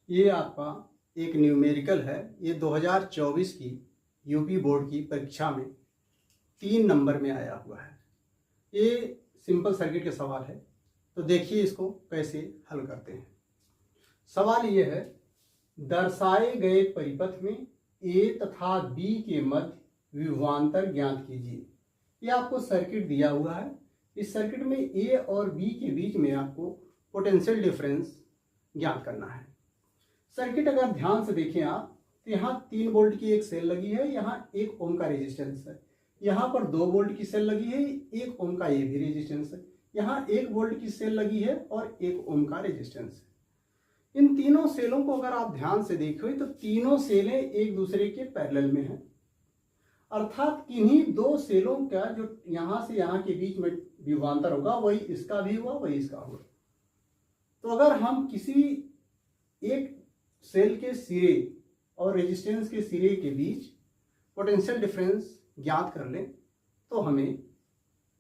ये आपका एक न्यूमेरिकल है। ये 2024 की यूपी बोर्ड की परीक्षा में 3 नंबर में आया हुआ है। ये सिंपल सर्किट के सवाल है, तो देखिए इसको कैसे हल करते हैं। सवाल ये है, दर्शाए गए परिपथ में ए तथा बी के मध्य विभवांतर ज्ञात कीजिए। ये आपको सर्किट दिया हुआ है। इस सर्किट में ए और बी के बीच में आपको पोटेंशियल डिफरेंस ज्ञात करना है। सर्किट अगर ध्यान से देखें आप, तो यहाँ 3 वोल्ट की एक सेल लगी है, यहाँ 1 ओम का रेजिस्टेंस है। यहाँ पर 2 वोल्ट की सेल लगी है, 1 ओम का ये भी रेजिस्टेंस है। यहाँ 1 वोल्ट की सेल लगी है और 1 ओम का रेजिस्टेंस है। इन तीनों सेलों को अगर आप ध्यान से देखें तो तीनों सेलें एक दूसरे के पैरेलल में हैं, अर्थात किन्हीं 2 सेलों का जो यहाँ से यहाँ के बीच में विभवांतर होगा वही इसका भी हुआ, वही इसका हुआ। तो अगर हम किसी एक सेल के सिरे और रेजिस्टेंस के सिरे के बीच पोटेंशियल डिफरेंस ज्ञात कर लें तो हमें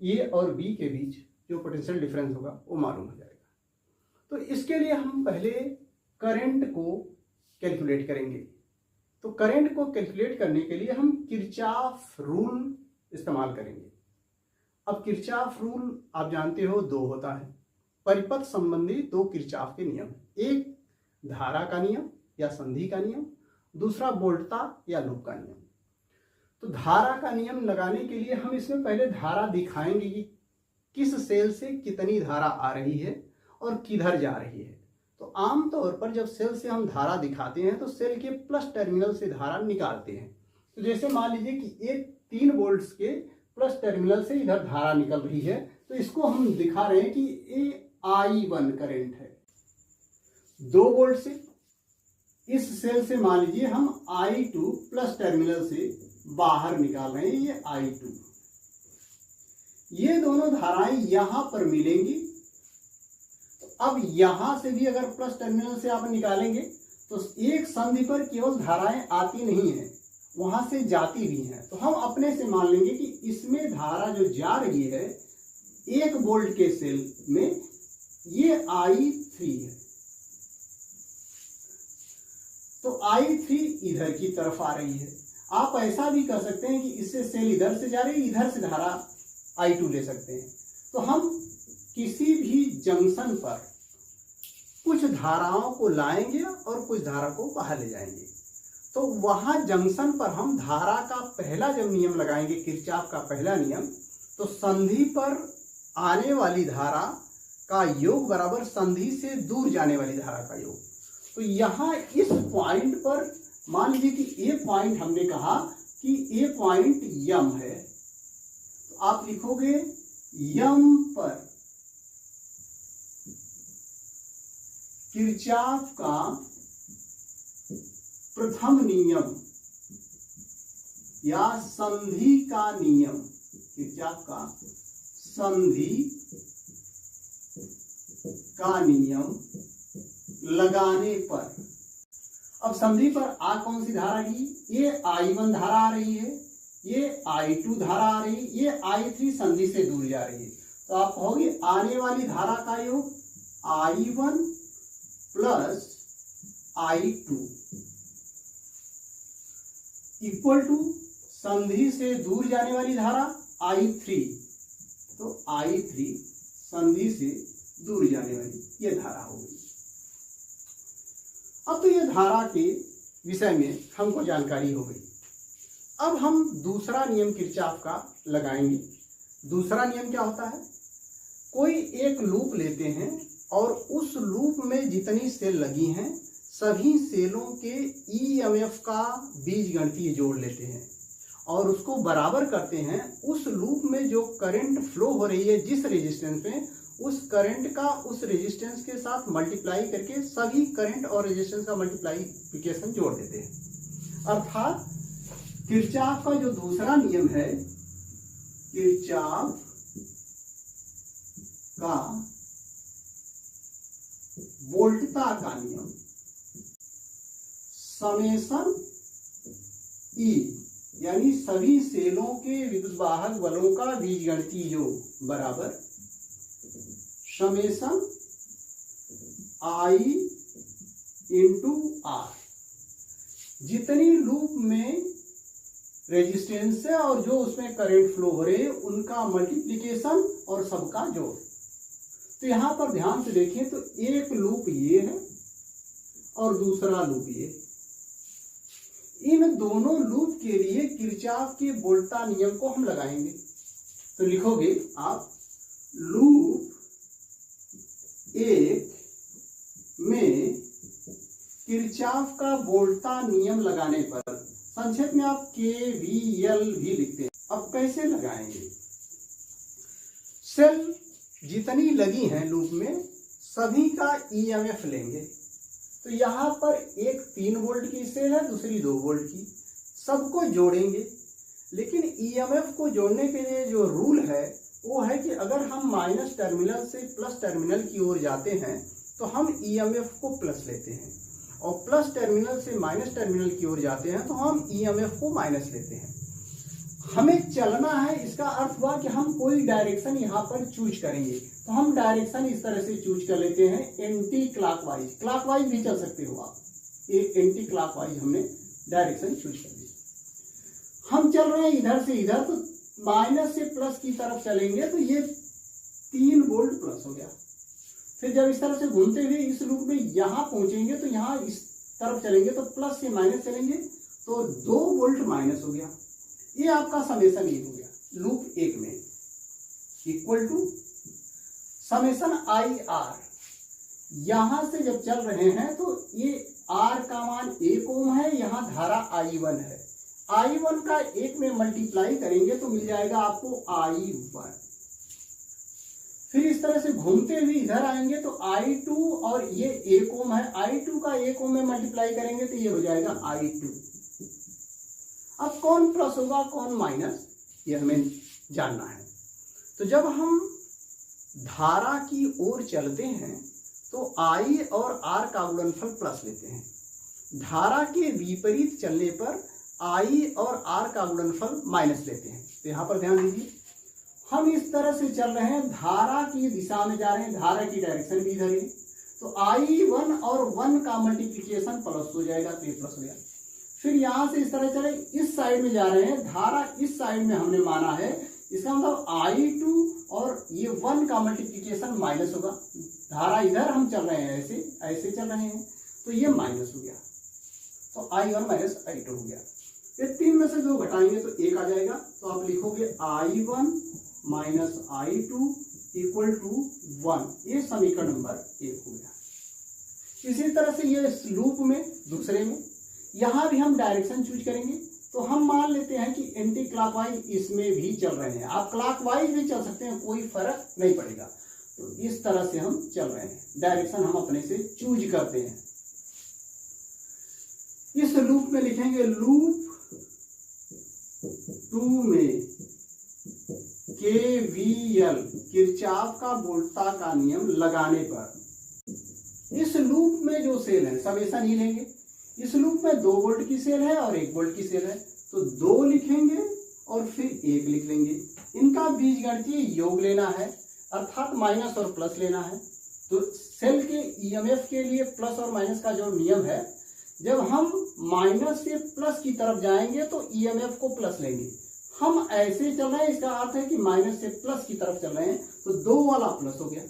ए और बी के बीच जो पोटेंशियल डिफरेंस होगा वो मालूम हो जाएगा। तो इसके लिए हम पहले करंट को कैलकुलेट करेंगे। तो करंट को कैलकुलेट करने के लिए हम किरचॉफ रूल इस्तेमाल करेंगे। अब किरचॉफ रूल आप जानते हो 2 होता है। परिपथ संबंधी 2 किरचॉफ के नियम, एक धारा का नियम या संधि का नियम, दूसरा वोल्टता या लूप का नियम। तो धारा का नियम लगाने के लिए हम इसमें पहले धारा दिखाएंगे कि किस सेल से कितनी धारा आ रही है और किधर जा रही है। तो आमतौर पर जब सेल से हम धारा दिखाते हैं तो सेल के प्लस टर्मिनल से धारा निकालते हैं। तो जैसे मान लीजिए कि एक 3 वोल्ट्स के प्लस टर्मिनल से इधर धारा निकल रही है, तो इसको हम दिखा रहे हैं कि ये I1 करंट है। 2 वोल्ट से इस सेल से मान लीजिए हम I2 प्लस टर्मिनल से बाहर निकाल रहे हैं, ये I2। ये दोनों धाराएं यहां पर मिलेंगी। तो अब यहां से भी अगर प्लस टर्मिनल से आप निकालेंगे तो एक संधि पर केवल धाराएं आती नहीं है, वहां से जाती भी हैं। तो हम अपने से मान लेंगे कि इसमें धारा जो जा रही है 1 वोल्ट के सेल में, ये I3 है। तो I3 इधर की तरफ आ रही है। आप ऐसा भी कर सकते हैं कि इससे सेल इधर से जा रही है, इधर से धारा I2 ले सकते हैं। तो हम किसी भी जंक्शन पर कुछ धाराओं को लाएंगे और कुछ धारा को बाहर ले जाएंगे। तो वहां जंक्शन पर हम धारा का पहला जब नियम लगाएंगे, किरचॉफ का पहला नियम, तो संधि पर आने वाली धारा का योग बराबर संधि से दूर जाने वाली धारा का योग। तो यहाँ इस पॉइंट पर मान लीजिए कि ए पॉइंट हमने कहा कि ए पॉइंट यम है, तो आप लिखोगे यम पर किरचॉफ का प्रथम नियम या संधि का नियम, किरचॉफ का संधि का नियम लगाने पर, अब संधि पर आ कौन सी धारा की, ये I1 धारा आ रही है, ये I2 धारा आ रही है, ये I3 संधि से दूर जा रही है। तो आप कहोगे आने वाली धारा का योग I1 plus I2 equal to संधि से दूर जाने वाली धारा I3। तो I3 संधि से दूर जाने वाली ये धारा हो गई। अब तो ये धारा के विषय में हमको जानकारी हो गई। अब हम दूसरा नियम किरचॉफ का लगाएंगे। दूसरा नियम क्या होता है, कोई एक लूप लेते हैं और उस लूप में जितनी सेल लगी हैं सभी सेलों के EMF का बीजगणितीय जोड़ लेते हैं और उसको बराबर करते हैं। उस लूप में जो करंट फ्लो हो रही है जिस रेजिस्टेंस में, उस करंट का उस रेजिस्टेंस के साथ मल्टीप्लाई करके सभी करंट और रेजिस्टेंस का मल्टीप्लाइकेशन जोड़ देते हैं। अर्थात किरचॉफ का जो दूसरा नियम है, किरचॉफ का वोल्टता का नियम, समेशन E यानी सभी सेलों के विद्युतवाहक बलों का बीजगणितीय योग बराबर समेशन I इंटू आर। जितनी लूप में रेजिस्टेंस है और जो उसमें करंट फ्लो हो रहे हैं उनका मल्टीप्लिकेशन और सबका जोड़। तो यहां पर ध्यान से देखें तो एक लूप ये है और दूसरा लूप ये। इन दोनों लूप के लिए किरचॉफ के वोल्टा नियम को हम लगाएंगे। तो लिखोगे आप लूप एक में किरचॉफ का वोल्टा नियम लगाने पर, संक्षेप में आप KVL भी लिखते हैं। अब कैसे लगाएंगे? सेल जितनी लगी हैं लूप में सभी का EMF लेंगे। तो यहाँ पर एक 3 वोल्ट की सेल है, दूसरी 2 वोल्ट की, सबको जोड़ेंगे। लेकिन EMF को जोड़ने के लिए जो रूल है वो है कि अगर हम माइनस टर्मिनल से प्लस टर्मिनल की ओर जाते हैं तो हम EMF को प्लस लेते हैं, और प्लस टर्मिनल से माइनस टर्मिनल की ओर जाते हैं तो हम EMF को माइनस लेते हैं। हमें चलना है, इसका अर्थ हुआ कि हम कोई डायरेक्शन यहाँ पर चूज करेंगे। तो हम डायरेक्शन इस तरह से चूज कर लेते हैं, एंटी क्लॉकवाइज। क्लॉकवाइज भी चल सकते हो आप, ये एंटी क्लॉकवाइज हमने डायरेक्शन चूज कर ली। हम चल रहे हैं इधर से इधर, तो माइनस से प्लस की तरफ चलेंगे तो ये 3 वोल्ट प्लस हो गया। फिर जब इस तरह से घूमते हुए इस लूप में यहाँ पहुंचेंगे तो यहाँ इस तरफ चलेंगे तो प्लस से माइनस चलेंगे तो 2 वोल्ट माइनस हो गया। ये आपका समेशन ये हो गया लूप एक में, इक्वल टू समेशन IR। यहां से जब चल रहे हैं तो ये R का मान 1 ओम है, यहाँ धारा I1 है। I1 का 1 में मल्टीप्लाई करेंगे तो मिल जाएगा आपको I1। फिर इस तरह से घूमते हुए इधर आएंगे तो I2 और ये 1 ओम है, I2 का 1 ओम में मल्टीप्लाई करेंगे तो ये हो जाएगा I2। अब कौन प्लस होगा कौन माइनस, ये हमें जानना है। तो जब हम धारा की ओर चलते हैं तो I और R का गुणनफल प्लस लेते हैं। धारा के विपरीत चलने पर I और R का गुणनफल माइनस लेते हैं। तो यहां पर ध्यान दीजिए, हम इस तरह से चल रहे हैं, धारा की दिशा में जा रहे हैं, धारा की डायरेक्शन भी इधर है, तो I1 और 1 का मल्टीप्लिकेशन प्लस हो जाएगा, तो ये प्लस हो गया। फिर यहां से इस तरह चले, इस साइड में जा रहे हैं, धारा इस साइड में हमने माना है, इसका मतलब I2 और ये 1 का मल्टीप्लिकेशन माइनस होगा। धारा इधर हम चल रहे हैं, ऐसे ऐसे चल रहे हैं, तो ये माइनस हो गया, तो I1 माइनस I2 हो गया। ये 3 में से 2 घटाएंगे तो 1 आ जाएगा, तो आप लिखोगे I1 minus I2 equal to 1। ये समीकरण नंबर 1 हो गया। इसी तरह से ये लूप में दूसरे में यहां भी हम डायरेक्शन चूज करेंगे। तो हम मान लेते हैं कि एंटी क्लॉकवाइज इसमें भी चल रहे हैं, आप क्लॉकवाइज भी चल सकते हैं, कोई फर्क नहीं पड़ेगा। तो इस तरह से हम चल रहे हैं, डायरेक्शन हम अपने से चूज करते हैं। इस लूप में लिखेंगे लूप 2 में KVL, किरचॉफ का वोल्टा का नियम लगाने पर इस लूप में जो सेल है समेशन ही लेंगे। इस लूप में 2 वोल्ट की सेल है और 1 वोल्ट की सेल है, तो 2 लिखेंगे और फिर 1 लिख लेंगे। इनका बीजगणितीय योग लेना है, अर्थात माइनस और प्लस लेना है। तो सेल के EMF के लिए प्लस और माइनस का जो नियम है, जब हम माइनस से प्लस की तरफ जाएंगे तो EMF को प्लस लेंगे। हम ऐसे चल रहे हैं, इसका अर्थ है कि माइनस से प्लस की तरफ चल रहे हैं, तो 2 वाला प्लस हो गया।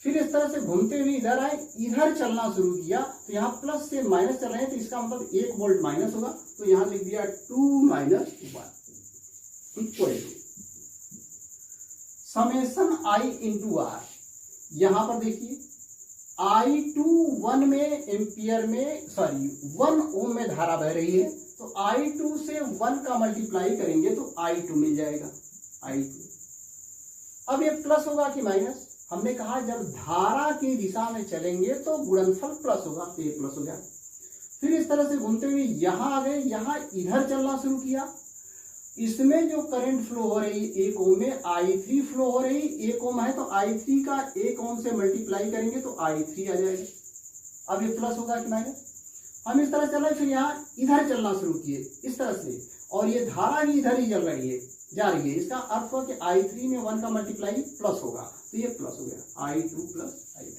फिर इस तरह से घूमते हुए इधर आए, इधर चलना शुरू किया, तो यहाँ प्लस से माइनस चल रहे हैं, तो इसका मतलब 1 वोल्ट माइनस होगा, तो यहाँ लिख दिया 2 minus 1 equal to summation I into R। यहां पर देखिए I2 1 में एम्पियर में 1 ओम में धारा बह रही है, तो I2 से 1 का मल्टीप्लाई करेंगे तो I2 मिल जाएगा, I2। अब ये प्लस होगा कि माइनस, हमने कहा जब धारा की दिशा में चलेंगे तो गुणनफल प्लस होगा, तो ये प्लस हो गया। फिर इस तरह से घूमते हुए यहां आ गए, यहां इधर चलना शुरू किया, इसमें जो करंट फ्लो हो रही 1 ओम में I3 फ्लो हो रही, 1 ओम है तो I3 का 1 ओम से मल्टीप्लाई करेंगे तो I3 आ जाएगा। अब ये प्लस होगा कि माइनस, हम इस तरह चल रहे, फिर यहाँ इधर चलना शुरू किए इस तरह से, और ये धारा भी इधर ही चल रही है, जा रही है। इसका अर्थ हुआ कि I3 में 1 का मल्टीप्लाई प्लस होगा, तो ये प्लस हो गया I2 प्लस I3।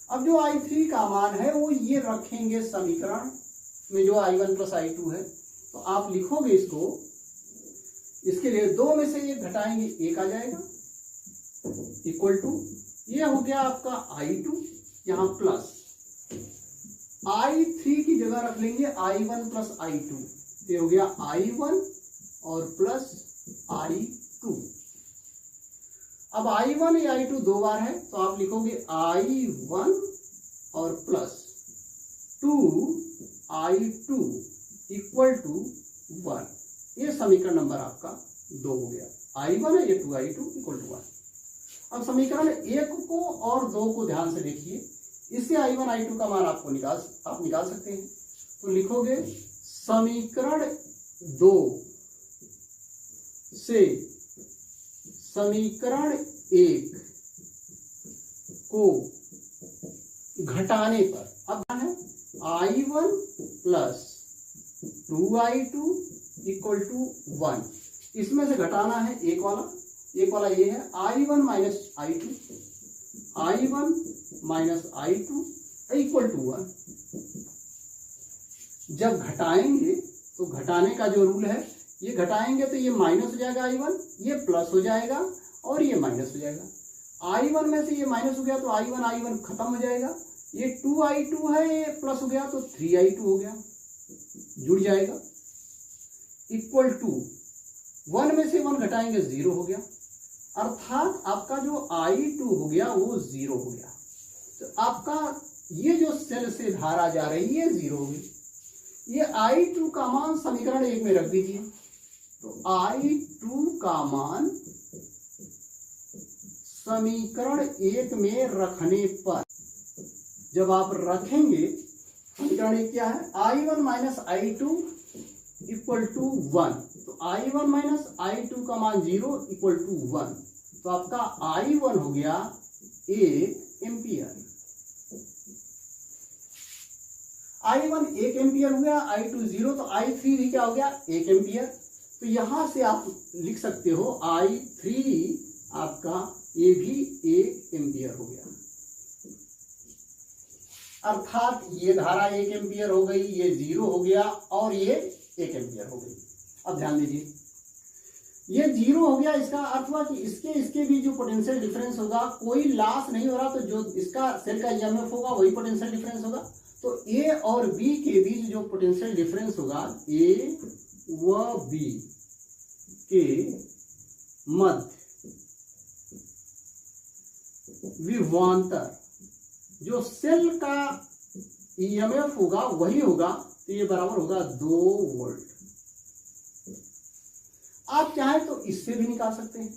अब जो I3 का मान है वो ये रखेंगे समीकरण में, जो I1 प्लस I2 है, तो आप लिखोगे इसको, इसके लिए 2 में से 1 घटाएंगे, 1 आ जाएगा, इक्वल टू, ये हो गया आपका I2, यहाँ प्लस I3 की जगह रख लेंगे I1 प्लस I2, ये हो गया I1 और प्लस I2। अब I1 या I2 दो बार है, तो आप लिखोगे I1 और प्लस 2I2 इक्वल टू 1। ये समीकरण नंबर आपका 2 हो गया। I1 है, ये 2I2 इक्वल टू 1। अब समीकरण 1 को और 2 को ध्यान से देखिए, इससे I1 I2 का मान आप निकाल सकते हैं। तो लिखोगे समीकरण 2 से समीकरण 1 को घटाने पर, अब है I1 plus 2I2 equal to 1। इसमें से घटाना है एक वाला ये है I1 minus I2, I1 minus I2 equal to 1। जब घटाएंगे तो घटाने का जो रूल है, ये घटाएंगे तो ये माइनस हो जाएगा I1, ये प्लस हो जाएगा और ये माइनस हो जाएगा। I1 में से ये माइनस हो गया तो I1 खत्म हो जाएगा, ये 2I2 है, ये प्लस हो गया तो 3I2 हो गया, जुड़ जाएगा, इक्वल टू 1 में से 1 घटाएंगे 0 हो गया, अर्थात आपका जो I2 हो गया वो 0 हो गया। तो आपका ये जो सेल से धारा जा रही है 0 हो गई। ये I2 का मान समीकरण 1 में रख दीजिए, तो I2 का मान समीकरण 1 में रखने पर, जब आप रखेंगे समीकरण 1 क्या है, I1 minus I2 equal to 1, तो I1 माइनस I2 का मान 0 इक्वल टू 1, तो आपका I1 हो गया 1 एम्पियर। I1 1 एम्पियर हो गया, I2 0, तो I3 भी क्या हो गया 1 एम्पियर। तो यहां से आप लिख सकते हो I3 आपका ये भी 1 एम्पियर हो गया, अर्थात ये धारा 1 एम्पियर हो गई, ये 0 हो गया और ये 1 एम्पियर हो गई। अब ध्यान दीजिए, ये 0 हो गया, इसका अर्थ हुआ कि इसके भी जो पोटेंशियल डिफरेंस होगा, कोई लॉस नहीं हो रहा, तो जो इसका सेल का ईएमएफ होगा वही पोटेंशियल डिफरेंस होगा। तो ए और बी के बीच जो पोटेंशियल डिफरेंस होगा, ए व बी के मध्य विभवांतर जो सेल का ईएमएफ होगा वही होगा, तो ये बराबर होगा 2 वोल्ट। आप चाहें तो इससे भी निकाल सकते हैं,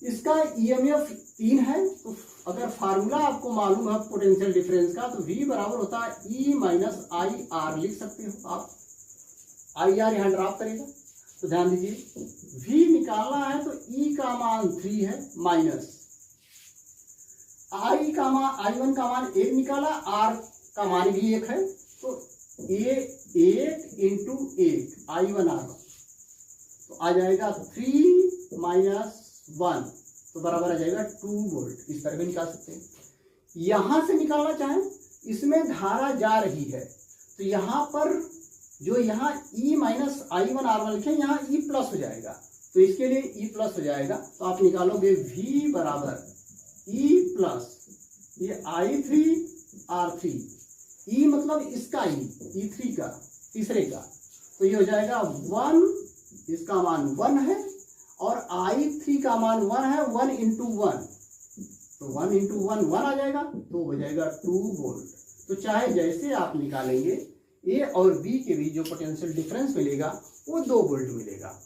इसका ईएमएफ 3 है, तो अगर फार्मूला आपको मालूम है पोटेंशियल डिफरेंस का, तो V बराबर होता है E माइनस आई आर, लिख सकते हो आप, आई आर यहां ड्रॉप करेगा। तो ध्यान दीजिए, V निकालना है तो E का मान 3 है, माइनस I का मान, I1 का मान 1 निकाला, R का मान भी 1 है, तो 8 इंटू 1 I1 R1, तो आ जाएगा 3 माइनस 1, तो बराबर आ जाएगा 2 वोल्ट। इस तरह भी निकाल सकते हैं। यहां से निकालना चाहें, इसमें धारा जा रही है, तो यहां पर जो यहाँ E माइनस I1 R1 लिखे, यहाँ E प्लस हो जाएगा, तो इसके लिए E प्लस हो जाएगा, तो आप निकालोगे V बराबर E प्लस ये I3 R3, E मतलब इसका E3 का, तीसरे का, तो ये हो जाएगा 1, इसका मान 1 है, और I3 का मान 1 है, 1 इंटू 1, तो 1 इंटू 1 1 आ जाएगा, तो हो जाएगा 2 वोल्ट। तो चाहे जैसे आप निकालेंगे, ए और बी के बीच जो पोटेंशियल डिफरेंस मिलेगा वो 2 वोल्ट मिलेगा।